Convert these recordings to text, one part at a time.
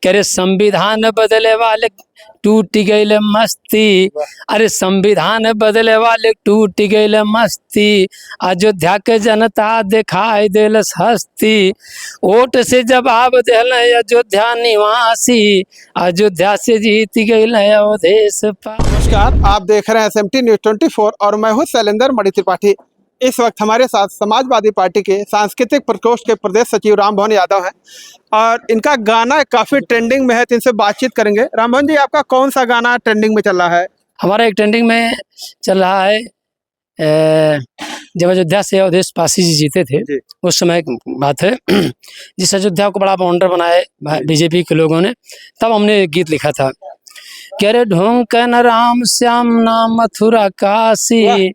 कह रहे संविधान बदले वाले टूट गई मस्ती। अरे संविधान बदले वाले टूट गई मस्ती। अयोध्या के जनता दिखाई दिलस हस्ती। वोट से जवाब दिल अयोध्या निवासी। अयोध्या से जीत गई अवधेश। नमस्कार, आप देख रहे हैं SMT न्यूज़ 24 और मैं हूं शैलेंद्र मणि त्रिपाठी। इस वक्त हमारे साथ समाजवादी पार्टी के सांस्कृतिक प्रकोष्ठ के प्रदेश सचिव रामभवन यादव हैं और इनका गाना काफ़ी ट्रेंडिंग में है, तो इनसे बातचीत करेंगे। रामभवन जी, आपका कौन सा गाना ट्रेंडिंग में चल रहा है? हमारा एक ट्रेंडिंग में चल रहा है जब अयोध्या से अवधेश पासी जी जीते थे, उस समय की बात है। जिस अयोध्या को बड़ा वंडर बनाए बीजेपी के लोगों ने, तब हमने एक गीत लिखा था। कह रे ढोंग न राम श्याम नाम मथुरा काशी।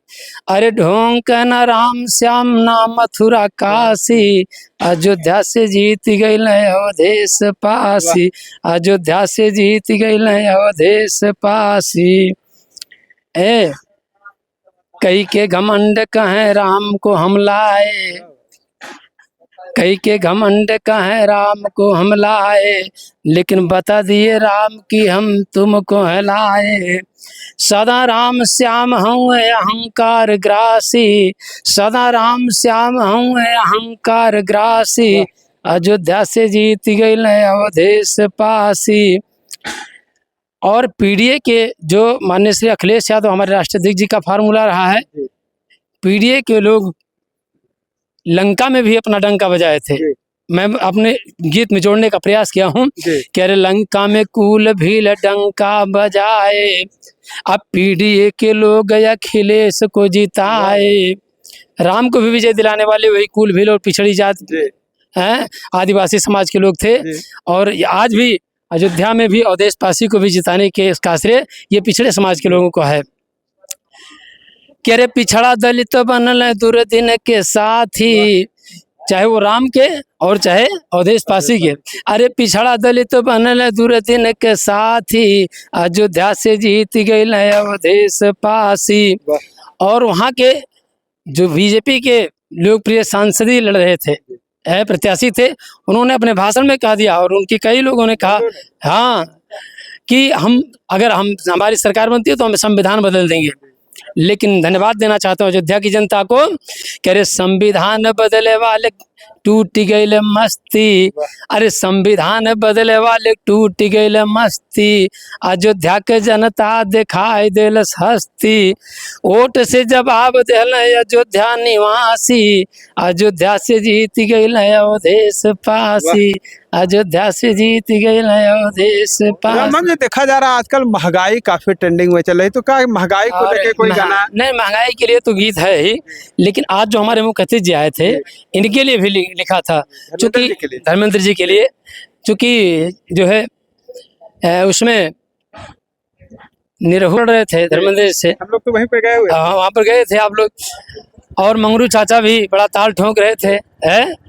अरे ढोंग न राम श्याम नाम मथुरा काशी। अयोध्या से जीत गई अवधेश पासी। अयोध्या से जीत गई अवधेश पासी। ए कई के घमंड कहें राम को हम लाए। कई के घमंड कहें राम को हम लाए। लेकिन बता दिए राम की हम तुमको लाए। सदा राम श्याम हूँ अहंकार ग्रासी। सदा राम श्याम हूँ अहंकार ग्रासी। अयोध्या से जीत गई अवधेश पासी। और पीडीए के जो माननीय श्री अखिलेश यादव हमारे राष्ट्रीय अध्यक्ष जी का फार्मूला रहा है, पीडीए के लोग लंका में भी अपना डंका बजाए थे। मैं अपने गीत में जोड़ने का प्रयास किया हूँ। कह रहे लंका में कूल भील डंका बजाए। अब पीडीए के लोग अखिलेश को जिताए। राम को भी विजय दिलाने वाले वही कूल भील और पिछड़ी जात हैं, आदिवासी समाज के लोग थे। और आज भी अयोध्या में भी अवधेश पासी को भी जिताने के इसका श्रेय ये पिछड़े समाज के लोगों को है। कह रहे पिछड़ा दलित बनल दुर्दिन के साथी। चाहे वो राम के और चाहे अवधेश पासी के। अरे पिछड़ा दलित बनल दुर्दिन के साथी। अयोध्या से जीत गई अवधेश पासी। और वहाँ के जो बीजेपी के लोकप्रिय सांसद लड़ रहे थे, प्रत्याशी थे, उन्होंने अपने भाषण में कह दिया और उनके कई लोगों ने कहा हाँ कि अगर हमारी सरकार बनती है तो हम संविधान बदल देंगे। लेकिन धन्यवाद देना चाहता हूँ अयोध्या की जनता को। कह रहे संविधान बदले वाले टूट गई मस्ती। अरे संविधान बदले वाले टूट गई मस्ती। अयोध्या के जनता दिखाई दिलस हस्ती। वोट से जवाब दिल अयोध्या निवासी। अयोध्या से जीत गई अवधेश पासी। अयोध्या से जीत गई अवधेश पासी। देखा जा रहा है आजकल महंगाई काफी ट्रेंडिंग में चल रही, तो क्या महंगाई को लेके कोई गाना? नहीं, महंगाई के लिए तो गीत है ही, लेकिन आज जो हमारे मुख्य अतिथि जी आए थे इनके लिए भी लिखा था, चूंकि धर्मेंद्र जी के लिए, चूंकि जो है उसमें निरहुल रहे थे धर्मेंद्र से। हम लोग तो वहीं पे गए हुए, वहाँ पर गए थे आप लोग, और मंगरू चाचा भी बड़ा ताल ठोक रहे थे।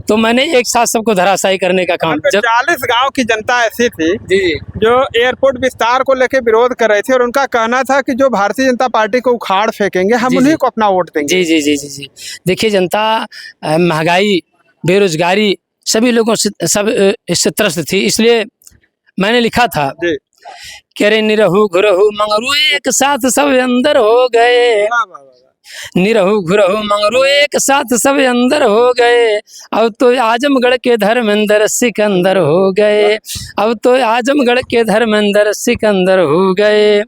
तो मैंने एक साथ सबको धराशायी करने का काम। 40 गांव की जनता ऐसी थी जी जो एयरपोर्ट विस्तार को लेकर विरोध कर रहे थे और उनका कहना था कि जो भारतीय जनता पार्टी को उखाड़ फेंकेंगे, हम उन्हीं को अपना वोट देंगे। जी जी जी जी जी देखिए, जनता महंगाई, बेरोजगारी, सभी लोगों से सब इससे त्रस्त थी, इसलिए मैंने लिखा था। कह रहे निरहु घुरहु मंगरू एक साथ सब अंदर हो गए। निरहु घुरहु मंगरू एक साथ सब अंदर हो गए। अब तो आजमगढ़ के धर्मेंद्र सिकंदर हो गए। अब तो आजमगढ़ के धर्मेंद्र सिकंदर हो गए।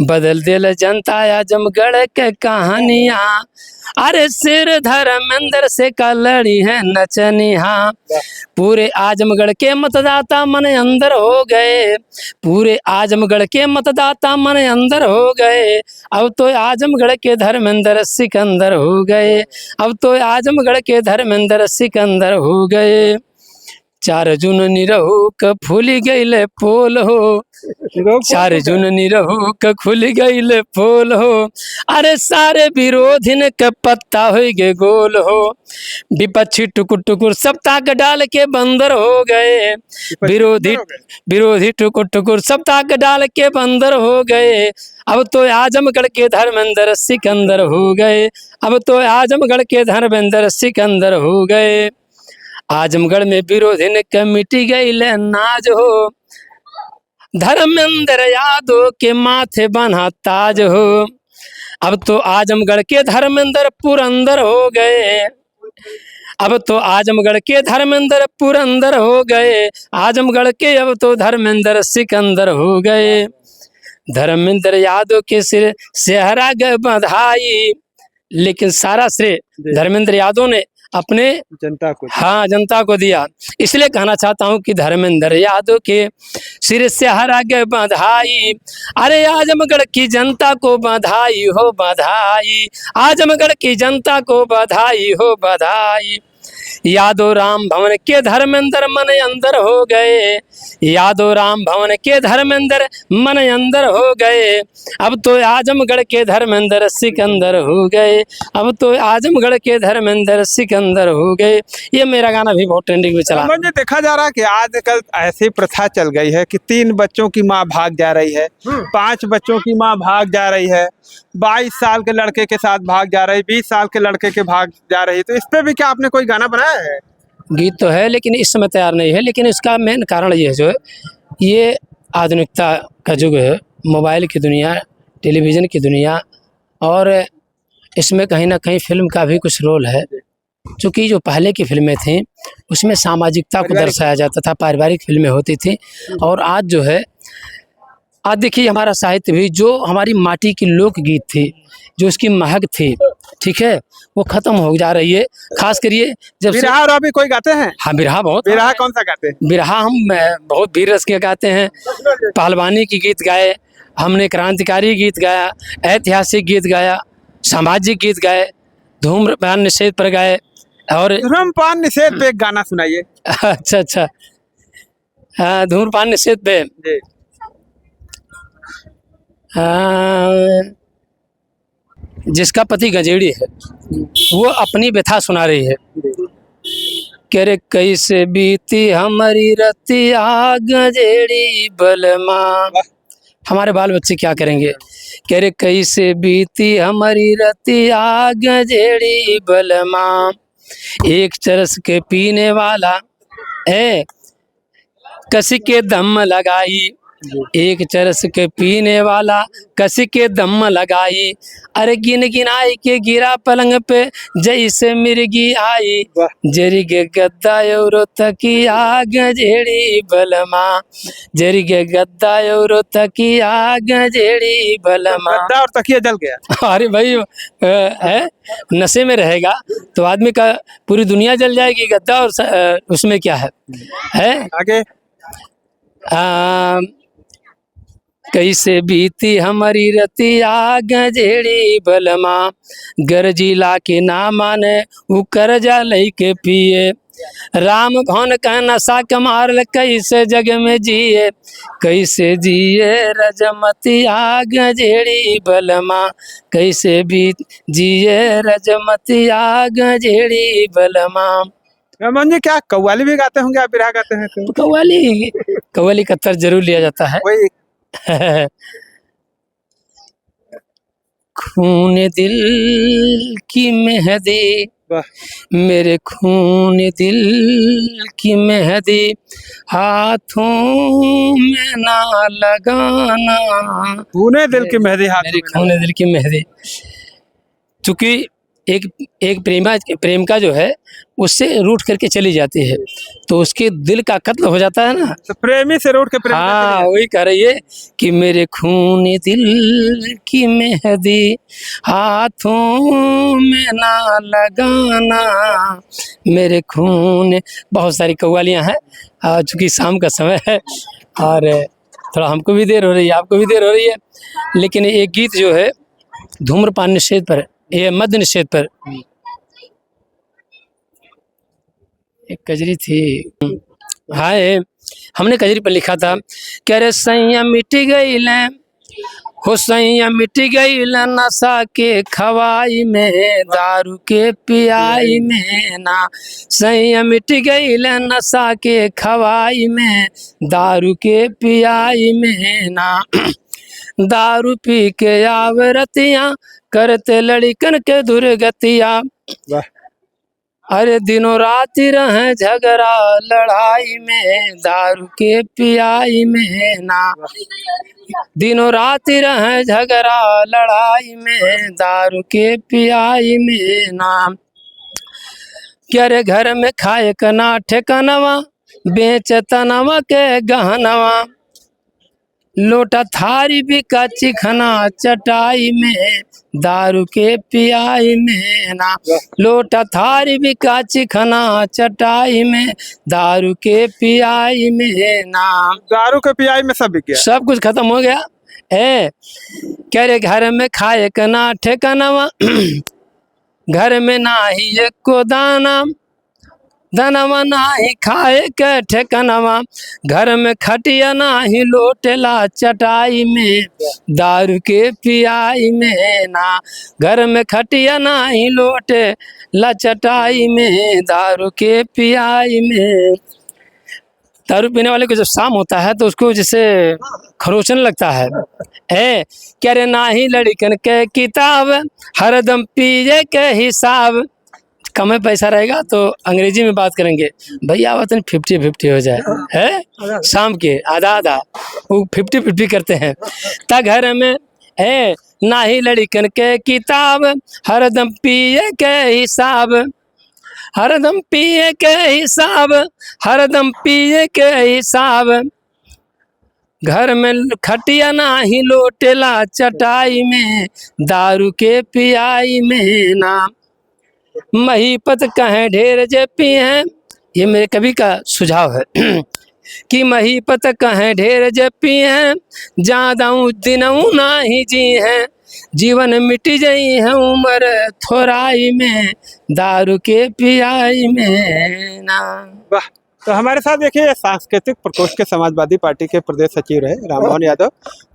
बदल दिल जनता आजमगढ़ के कहानियाँ। अरे सिर धर्मेंद्र से का लड़ी है नचनिया। पूरे आजमगढ़ के मतदाता मन अंदर हो गए। पूरे आजमगढ़ के मतदाता मन अंदर हो गए। अब तो आजमगढ़ के धर्मेंद्र सिकंदर हो गए। अब तो आजमगढ़ के धर्मेंद्र सिकंदर हो गए। 4 जून निरहु क फूल गईले पोल हो। 4 जून निरहु क खुल गईले पोल हो। अरे सारे विरोधिन के पत्ता हो गे गोल हो। विपक्षी टुकुर टुकुर सब ताक डाल के बंदर हो गए। विरोधी टुकुर टुकुर सब ताक डाल के बंदर हो गए। अब तो आजमगढ़ के धर्मेंद्र सिकंदर हो गए। अब तो आजमगढ़ के धर्मेंद्र सिकंदर हो गए। आजमगढ़ में विरोधिन के मिटी गई ले नाज हो, धर्मेंद्र यादव के माथे बना ताज हो। अब तो आजमगढ़ के धर्मेंद्र पुरंदर हो गए, अब तो आजमगढ़ के धर्मेंद्र पुरंदर हो गए, आजमगढ़ के अब तो धर्मेंद्र सिकंदर हो गए। धर्मेंद्र यादव के सिर सेहरा गए बधाई, लेकिन सारा श्रेय धर्मेंद्र यादव ने अपने जनता को, हाँ जनता को दिया। इसलिए कहना चाहता हूँ कि धर्मेंद्र यादव के सिर से हरा गए बधाई, अरे आजमगढ़ की जनता को बधाई हो बधाई, आजमगढ़ की जनता को बधाई हो बधाई। यादव राम भवन के धर्मेंद्र मन अंदर हो गए, यादव राम भवन के धर्मेंद्र मन अंदर हो गए, अब तो आजमगढ़ के धर्मेंद्र सिकंदर हो गए, अब तो आजमगढ़ के धर्मेंद्र सिकंदर हो गए। ये मेरा गाना भी बहुत ट्रेंडिंग में चला। मुझे देखा जा रहा है कि आजकल ऐसी प्रथा चल गई है कि 3 बच्चों की माँ भाग जा रही है, 5 बच्चों की माँ भाग जा रही है, 22 साल के लड़के के साथ भाग जा रही, 20 साल के लड़के के भाग जा रही। तो इस पे भी क्या आपने कोई गाना बनाया है? गीत तो है लेकिन इस समय तैयार नहीं है, लेकिन इसका मेन कारण ये है जो है, ये आधुनिकता का युग है, मोबाइल की दुनिया, टेलीविज़न की दुनिया, और इसमें कहीं ना कहीं फिल्म का भी कुछ रोल है। क्योंकि जो पहले की फिल्में थीं उसमें सामाजिकता को दर्शाया जाता था, पारिवारिक फिल्में होती थी, और आज जो है, आज देखिए हमारा साहित्य भी, जो हमारी माटी की लोकगीत थी, जो उसकी महक थी, ठीक है, वो खत्म हो जा रही है। खास करिए जब बिरहा और अभी कोई गाते हैं? हाँ बिरहा बहुत, बिरहा कौन सा गाते हैं? बिरहा हम बहुत वीर रस के गाते हैं, पहलवानी की गीत गाए हमने, क्रांतिकारी गीत गाया, ऐतिहासिक गीत गाया, सामाजिक गीत गाए, धूम्रपान निषेध पर गाए, और धूम्रपान निषेध पे एक गाना सुनाइए। अच्छा अच्छा, हाँ धूम्रपान निषेध पे जी। जिसका पति गंजेड़ी है वो अपनी व्यथा सुना रही है, कह रे कैसे बीती हमारी रतिया गंजेड़ी बलमा, हमारे बाल बच्चे क्या करेंगे, कह रे कैसे बीती हमारी रतिया गंजेड़ी बलमा, एक चरस के पीने वाला है कसी के दम लगाई, एक चरस के पीने वाला कसी के दम लगाई, अरे गिन गिनाई के गिरा पलंग पे जैसे मिर्गी आई, जरी गे गद्दा एवरो तकिया गंजेड़ी बलमा, जरी गे गद्दा एवरो तकिया गंजेड़ी बलमा। गद्दा और तकिया जल गया। अरे भाई है, नशे में रहेगा तो आदमी का पूरी दुनिया जल जाएगी, गद्दा और उसमें क्या है? आगे कैसे बीती हमारी रतिया गंजेड़ी बलमा, गरजीला के ना माने उ करजा लई के पिए, राम भवन का नशा कमार कैसे जग में जिए, कैसे जिए रजमतिया गंजेड़ी बलमा, कैसे भी जिए रजमतिया गंजेड़ी बलमा। रमन जी क्या कव्वाली भी गाते होंगे? आप बिरहा गाते हैं तो कव्वाली का तर्ज जरूर लिया जाता है। वही खून दिल की मेहंदी, मेरे खून दिल की मेहंदी हाथों में ना लगाना, खून दिल की मेहंदी हाथ, मेरे खून दिल की मेहंदी। चूंकि एक प्रेम का जो है उससे रूठ करके चली जाती है तो उसके दिल का कत्ल हो जाता है ना, तो प्रेमी से रूठ के प्रेम। हाँ वही कह रही है कि मेरे खून दिल की मेहंदी हाथों में ना लगाना, मेरे खून। बहुत सारी कव्वालियाँ हैं, चूँकि शाम का समय है और थोड़ा हमको भी देर हो रही है, आपको भी देर हो रही है, लेकिन एक गीत जो है धूम्रपान निषेध पर, ये मद्य निषेध पर, एक कजरी थी, हाय हमने कजरी पर लिखा था, कह रे सैया मिट गई ले हो, सैया मिट गई ले नशा के खवाई में, दारू के पियाई में ना, सैया मिट गई ले नशा के खवाई में, दारू के पियाई में ना, दारू पी के आवरतियाँ करते लड़कन के दुर्गतिया। अरे दिनों रात रहे झगड़ा लड़ाई में, दारू के पियाई में ना। दिनों रात रहे झगड़ा लड़ाई में, दारू के पियाई में ना। क्या रे घर में खाए कना ठेकानवा, बेच तनवा के गहनवा। लोटा थारी भी काची खाना चटाई में, दारू के पियाई में ना। लोटा थारी भी काची खाना चटाई में, दारू के पियाई में ना। दारू के पियाई में सब बिक गया। सब कुछ खत्म हो गया है। कह रे घर में खाए कना ठेकानवा, घर में नाही एको दाना। धनवा नाही खाए के ठेकानवा, घर में खटिया नाही लोटेला चटाई में, दारू के पियाई में ना। घर में खटिया नाही लोटेला चटाई में, दारू के पियाई में। दारू पीने वाले को जब शाम होता है तो उसको जैसे खरोचन लगता है। क्या रे नाही लड़कन के किताब, हरदम पिए के हिसाब। कम पैसा रहेगा तो अंग्रेजी में बात करेंगे, भैया वतन 50-50 हो जाए है। शाम के आधा आधा वो 50-50 करते हैं। ता घर में है नाही लड़कन के किताब, हरदम पिए के हिसाब। हरदम पिए के हिसाब, हरदम पिए के हिसाब। घर में खटिया नाही लोटेला चटाई में, दारू के पियाई में ना। महीपत कहें ढेर जे पिए हैं, ये मेरे कवि का सुझाव है कि महीपत कहें ढेर जे पिए हैं, ज्यादाऊ दिनऊ नाही जी हैं। जीवन मिट गई है उम्र थोराई में, दारू के पियाई में ना। वाह। तो हमारे साथ देखिए सांस्कृतिक प्रकोष्ठ के समाजवादी पार्टी के प्रदेश सचिव रहे राममोहन यादव।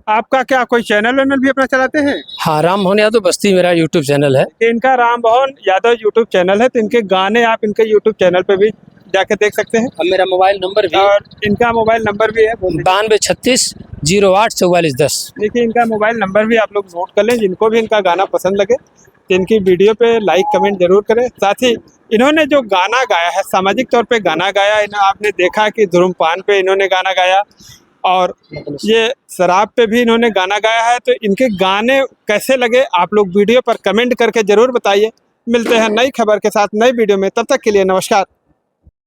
आपका क्या कोई चैनल वैनल भी अपना चलाते हैं? हाँ, राममोहन यादव बस्ती मेरा यूट्यूब चैनल है। इनका राममोहन यादव यूट्यूब चैनल है, तो इनके गाने आप इनके यूट्यूब चैनल पे भी जाके देख सकते हैं। अब मेरा मोबाइल नंबर भी, और इनका मोबाइल नंबर भी है 9236084410। देखिए इनका मोबाइल नंबर भी आप लोग नोट कर लें। जिनको भी इनका गाना पसंद लगे तो इनकी वीडियो पे लाइक कमेंट जरूर करें। साथ ही इन्होंने जो गाना गाया है, सामाजिक तौर पे गाना गाया, आपने देखा कि धूम्रपान पे इन्होंने गाना गाया और ये शराब पे भी इन्होंने गाना गाया है। तो इनके गाने कैसे लगे आप लोग वीडियो पर कमेंट करके जरूर बताइए। मिलते हैं नई खबर के साथ नई वीडियो में, तब तक के लिए नमस्कार।